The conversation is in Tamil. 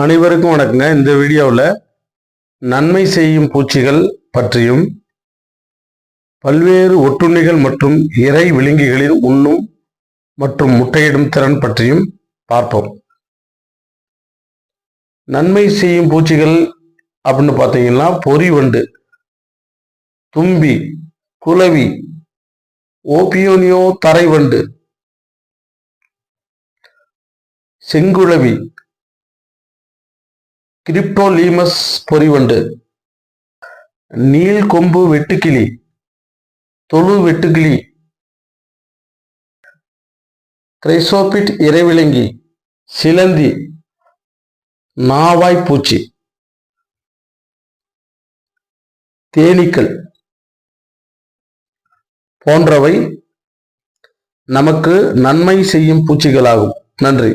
அனைவருக்கும் வணக்கங்க. இந்த வீடியோவில் நன்மை செய்யும் பூச்சிகள் பற்றியும் பல்வேறு ஒட்டுண்ணிகள் மற்றும் இறை விலங்கிகளின் உண்ணும் மற்றும் முட்டையிடும் திறன் பற்றியும் பார்ப்போம். நன்மை செய்யும் பூச்சிகள் அப்படின்னு பார்த்தீங்கன்னா பொறிவண்டு, தும்பி, குளவி, ஓபியோனியோ தரைவண்டு, செங்குளவி, கிரிப்டோலீமஸ் பொறிவண்டு, நீல் கொம்பு வெட்டுக்கிளி, தொழு வெட்டுக்கிளி, கிரைசோபிட் இறைவிலங்கி, சிலந்தி, நாவாய்ப்பூச்சி, தேனீக்கள் போன்றவை நமக்கு நன்மை செய்யும் பூச்சிகளாகும். நன்றி.